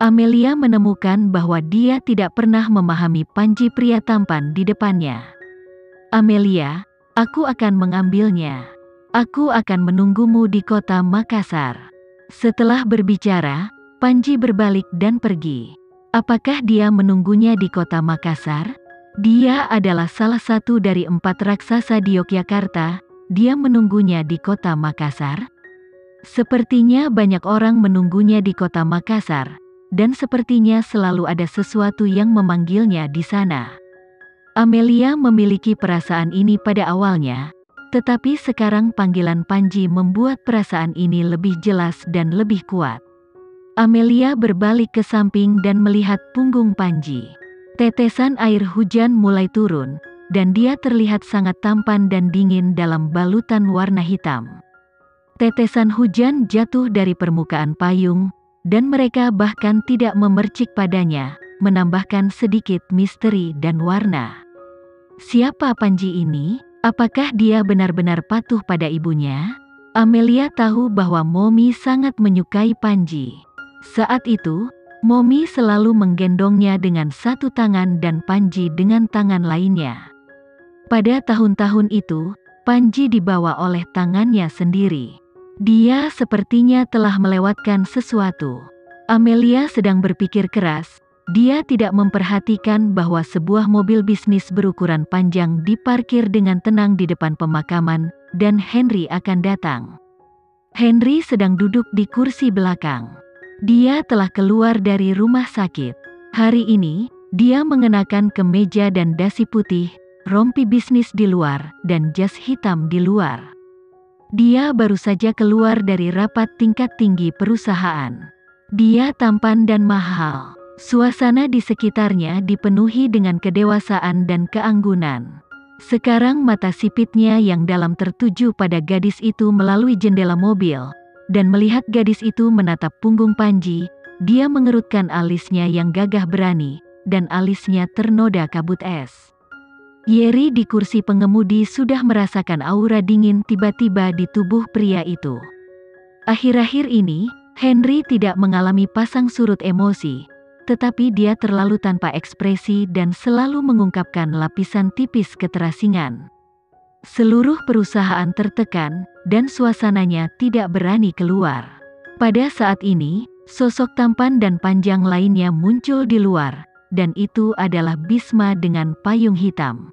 Amelia menemukan bahwa dia tidak pernah memahami Panji pria tampan di depannya. "Amelia, aku akan mengambilnya. Aku akan menunggumu di kota Makassar." Setelah berbicara, Panji berbalik dan pergi. Apakah dia menunggunya di kota Makassar? Dia adalah salah satu dari 4 raksasa di Yogyakarta. Dia menunggunya di kota Makassar? Sepertinya banyak orang menunggunya di kota Makassar, dan sepertinya selalu ada sesuatu yang memanggilnya di sana. Amelia memiliki perasaan ini pada awalnya, tetapi sekarang panggilan Panji membuat perasaan ini lebih jelas dan lebih kuat. Amelia berbalik ke samping dan melihat punggung Panji. Tetesan air hujan mulai turun, dan dia terlihat sangat tampan dan dingin dalam balutan warna hitam. Tetesan hujan jatuh dari permukaan payung, dan mereka bahkan tidak memercik padanya, menambahkan sedikit misteri dan warna. Siapa Panji ini? Apakah dia benar-benar patuh pada ibunya? Amelia tahu bahwa Momi sangat menyukai Panji. Saat itu, Momi selalu menggendongnya dengan satu tangan dan Panji dengan tangan lainnya. Pada tahun-tahun itu, Panji dibawa oleh tangannya sendiri. Dia sepertinya telah melewatkan sesuatu. Amelia sedang berpikir keras. Dia tidak memperhatikan bahwa sebuah mobil bisnis berukuran panjang diparkir dengan tenang di depan pemakaman, dan Henry akan datang. Henry sedang duduk di kursi belakang. Dia telah keluar dari rumah sakit. Hari ini, dia mengenakan kemeja dan dasi putih, rompi bisnis di luar, dan jas hitam di luar. Dia baru saja keluar dari rapat tingkat tinggi perusahaan. Dia tampan dan mahal. Suasana di sekitarnya dipenuhi dengan kedewasaan dan keanggunan. Sekarang mata sipitnya yang dalam tertuju pada gadis itu melalui jendela mobil, dan melihat gadis itu menatap punggung Panji. Dia mengerutkan alisnya yang gagah berani, dan alisnya ternoda kabut es. Yeri di kursi pengemudi sudah merasakan aura dingin tiba-tiba di tubuh pria itu. Akhir-akhir ini, Henry tidak mengalami pasang surut emosi, tetapi dia terlalu tanpa ekspresi dan selalu mengungkapkan lapisan tipis keterasingan. Seluruh perusahaan tertekan, dan suasananya tidak berani keluar. Pada saat ini, sosok tampan dan panjang lainnya muncul di luar, dan itu adalah Bisma dengan payung hitam.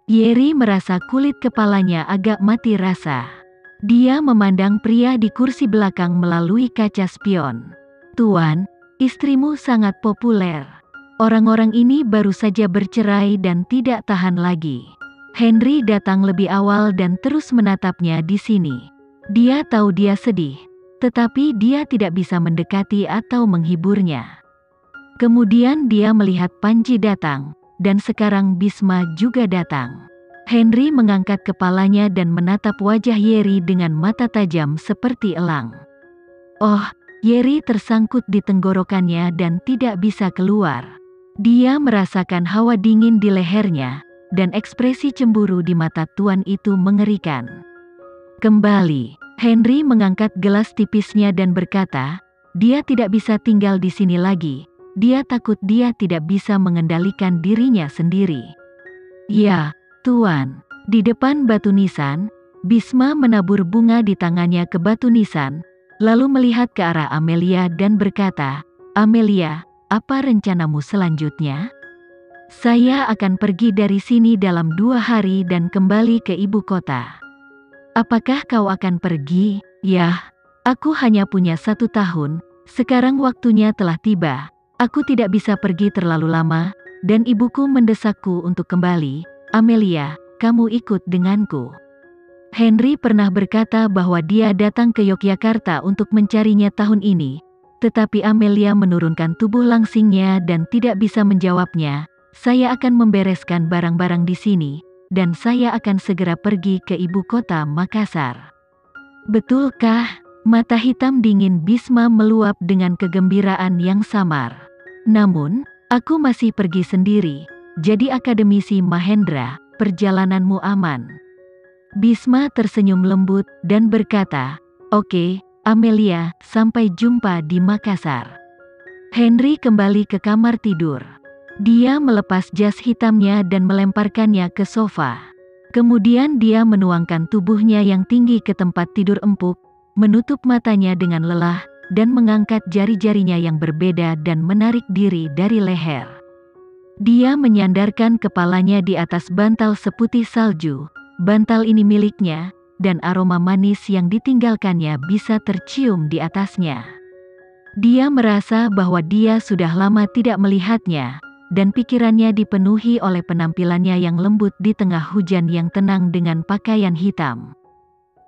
Yeri merasa kulit kepalanya agak mati rasa. Dia memandang pria di kursi belakang melalui kaca spion. "Tuan, istrimu sangat populer. Orang-orang ini baru saja bercerai dan tidak tahan lagi." Henry datang lebih awal dan terus menatapnya di sini. Dia tahu dia sedih, tetapi dia tidak bisa mendekati atau menghiburnya. Kemudian dia melihat Panji datang, dan sekarang Bisma juga datang. Henry mengangkat kepalanya dan menatap wajah Yeri dengan mata tajam seperti elang. Oh, Yeri tersangkut di tenggorokannya dan tidak bisa keluar. Dia merasakan hawa dingin di lehernya, dan ekspresi cemburu di mata tuan itu mengerikan. Kembali, Henry mengangkat gelas tipisnya dan berkata, dia tidak bisa tinggal di sini lagi. Dia takut dia tidak bisa mengendalikan dirinya sendiri. Ya, Tuan. Di depan batu nisan, Bisma menabur bunga di tangannya ke batu nisan, lalu melihat ke arah Amelia dan berkata, "Amelia, apa rencanamu selanjutnya?" "Saya akan pergi dari sini dalam 2 hari dan kembali ke ibu kota." "Apakah kau akan pergi?" "Yah, aku hanya punya 1 tahun, sekarang waktunya telah tiba. Aku tidak bisa pergi terlalu lama, dan ibuku mendesakku untuk kembali. Amelia, kamu ikut denganku." Henry pernah berkata bahwa dia datang ke Yogyakarta untuk mencarinya tahun ini, tetapi Amelia menurunkan tubuh langsingnya dan tidak bisa menjawabnya. "Saya akan membereskan barang-barang di sini, dan saya akan segera pergi ke ibu kota Makassar." "Betulkah?" Mata hitam dingin Bisma meluap dengan kegembiraan yang samar. "Namun, aku masih pergi sendiri, jadi akademisi Mahendra, perjalananmu aman." Bisma tersenyum lembut dan berkata, "Oke, Amelia, sampai jumpa di Makassar." Henry kembali ke kamar tidur. Dia melepas jas hitamnya dan melemparkannya ke sofa. Kemudian dia menuangkan tubuhnya yang tinggi ke tempat tidur empuk, menutup matanya dengan lelah, dan mengangkat jari-jarinya yang berbeda dan menarik diri dari leher. Dia menyandarkan kepalanya di atas bantal seputih salju. Bantal ini miliknya, dan aroma manis yang ditinggalkannya bisa tercium di atasnya. Dia merasa bahwa dia sudah lama tidak melihatnya, dan pikirannya dipenuhi oleh penampilannya yang lembut di tengah hujan yang tenang dengan pakaian hitam.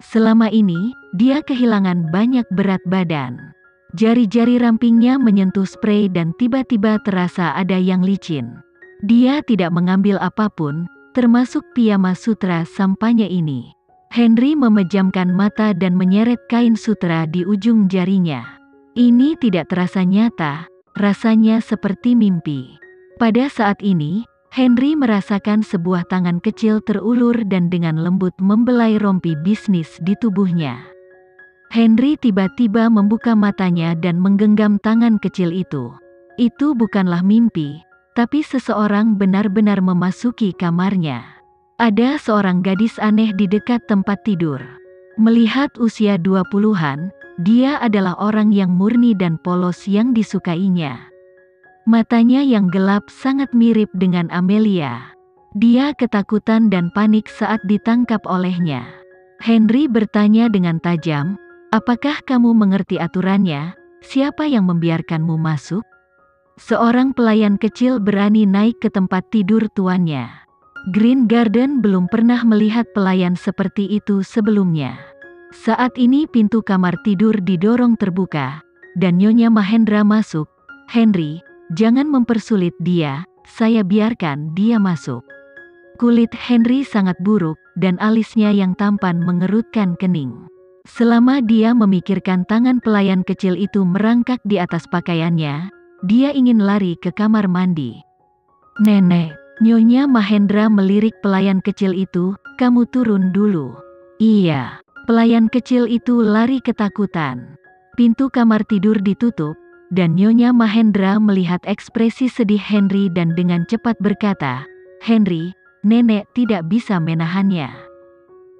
Selama ini, dia kehilangan banyak berat badan. Jari-jari rampingnya menyentuh sprei dan tiba-tiba terasa ada yang licin. Dia tidak mengambil apapun, termasuk piyama sutra sampahnya ini. Henry memejamkan mata dan menyeret kain sutra di ujung jarinya. Ini tidak terasa nyata, rasanya seperti mimpi. Pada saat ini, Henry merasakan sebuah tangan kecil terulur dan dengan lembut membelai rompi bisnis di tubuhnya. Henry tiba-tiba membuka matanya dan menggenggam tangan kecil itu. Itu bukanlah mimpi, tapi seseorang benar-benar memasuki kamarnya. Ada seorang gadis aneh di dekat tempat tidur. Melihat usia 20-an, dia adalah orang yang murni dan polos yang disukainya. Matanya yang gelap sangat mirip dengan Amelia. Dia ketakutan dan panik saat ditangkap olehnya. Henry bertanya dengan tajam, "Apakah kamu mengerti aturannya? Siapa yang membiarkanmu masuk?" Seorang pelayan kecil berani naik ke tempat tidur tuannya. Green Garden belum pernah melihat pelayan seperti itu sebelumnya. Saat ini pintu kamar tidur didorong terbuka, dan Nyonya Mahendra masuk. "Henry, jangan mempersulit dia, saya biarkan dia masuk." Kulit Henry sangat buruk, dan alisnya yang tampan mengerutkan kening. Selama dia memikirkan tangan pelayan kecil itu merangkak di atas pakaiannya, dia ingin lari ke kamar mandi. "Nenek," Nyonya Mahendra melirik pelayan kecil itu, "kamu turun dulu." "Iya." Pelayan kecil itu lari ketakutan. Pintu kamar tidur ditutup, dan Nyonya Mahendra melihat ekspresi sedih Henry dan dengan cepat berkata, "Henry, nenek tidak bisa menahannya.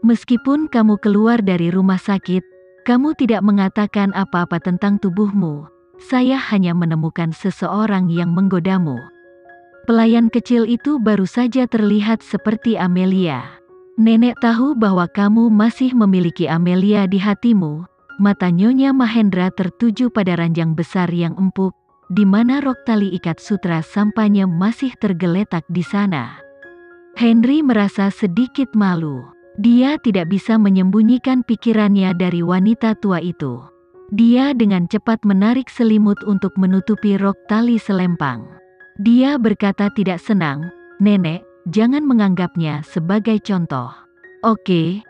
Meskipun kamu keluar dari rumah sakit, kamu tidak mengatakan apa-apa tentang tubuhmu. Saya hanya menemukan seseorang yang menggodamu." Pelayan kecil itu baru saja terlihat seperti Amelia. "Nenek tahu bahwa kamu masih memiliki Amelia di hatimu." Mata Nyonya Mahendra tertuju pada ranjang besar yang empuk, di mana rok tali ikat sutra sampahnya masih tergeletak di sana. Henry merasa sedikit malu. Dia tidak bisa menyembunyikan pikirannya dari wanita tua itu. Dia dengan cepat menarik selimut untuk menutupi rok tali selempang. Dia berkata tidak senang, "Nenek, jangan menganggapnya sebagai contoh." Oke.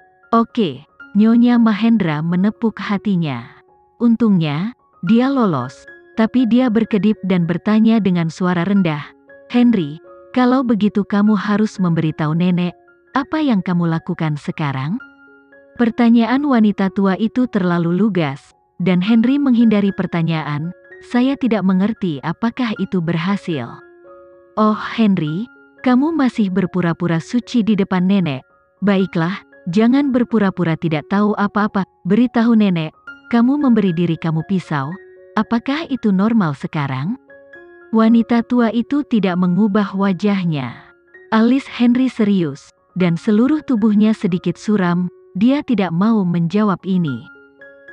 Nyonya Mahendra menepuk hatinya. Untungnya, dia lolos, tapi dia berkedip dan bertanya dengan suara rendah, "Henry, kalau begitu kamu harus memberitahu nenek, apa yang kamu lakukan sekarang?" Pertanyaan wanita tua itu terlalu lugas, dan Henry menghindari pertanyaan. "Saya tidak mengerti apakah itu berhasil." "Oh Henry, kamu masih berpura-pura suci di depan nenek. Baiklah, jangan berpura-pura tidak tahu apa-apa. Beritahu nenek, kamu memberi diri kamu pisau. Apakah itu normal sekarang?" Wanita tua itu tidak mengubah wajahnya. Alis Henry serius, dan seluruh tubuhnya sedikit suram. Dia tidak mau menjawab ini.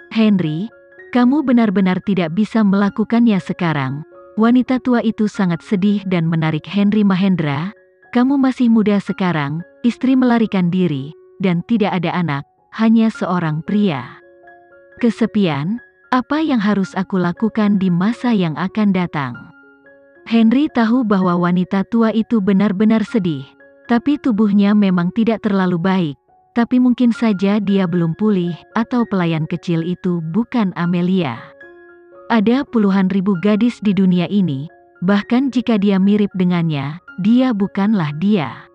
"Henry, kamu benar-benar tidak bisa melakukannya sekarang." Wanita tua itu sangat sedih dan menarik Henry Mahendra. "Kamu masih muda sekarang, istri melarikan diri, dan tidak ada anak, hanya seorang pria. Kesepian, apa yang harus aku lakukan di masa yang akan datang?" Henry tahu bahwa wanita tua itu benar-benar sedih, tapi tubuhnya memang tidak terlalu baik, tapi mungkin saja dia belum pulih, atau pelayan kecil itu bukan Amelia. Ada puluhan ribu gadis di dunia ini, bahkan jika dia mirip dengannya, dia bukanlah dia.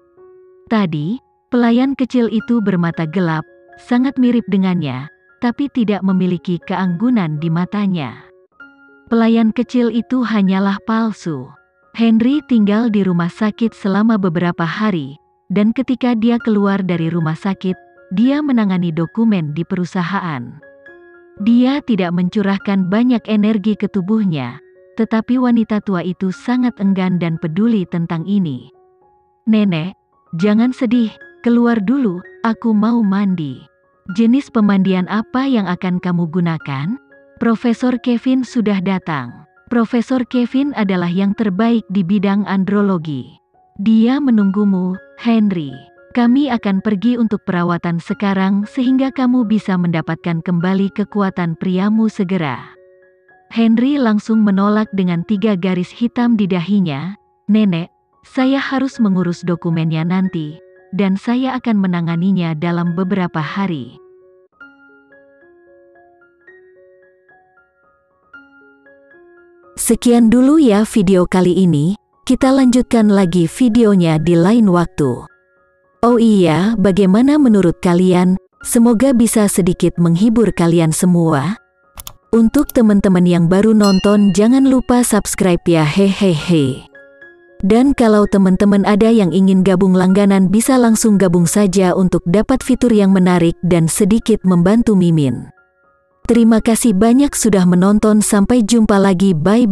Tadi, pelayan kecil itu bermata gelap, sangat mirip dengannya, tapi tidak memiliki keanggunan di matanya. Pelayan kecil itu hanyalah palsu. Henry tinggal di rumah sakit selama beberapa hari, dan ketika dia keluar dari rumah sakit, dia menangani dokumen di perusahaan. Dia tidak mencurahkan banyak energi ke tubuhnya, tetapi wanita tua itu sangat enggan dan peduli tentang ini. "Nenek, jangan sedih, keluar dulu, aku mau mandi." "Jenis pemandian apa yang akan kamu gunakan?" Profesor Kevin sudah datang. Profesor Kevin adalah yang terbaik di bidang andrologi. Dia menunggumu, Henry. Kami akan pergi untuk perawatan sekarang sehingga kamu bisa mendapatkan kembali kekuatan priamu segera. Henry langsung menolak dengan 3 garis hitam di dahinya. "Nenek, saya harus mengurus dokumennya nanti, dan saya akan menanganinya dalam beberapa hari." Sekian dulu ya video kali ini, kita lanjutkan lagi videonya di lain waktu. Oh iya, bagaimana menurut kalian? Semoga bisa sedikit menghibur kalian semua. Untuk teman-teman yang baru nonton, jangan lupa subscribe ya, hehehe. Dan kalau teman-teman ada yang ingin gabung langganan, bisa langsung gabung saja untuk dapat fitur yang menarik dan sedikit membantu Mimin. Terima kasih banyak sudah menonton, sampai jumpa lagi, bye.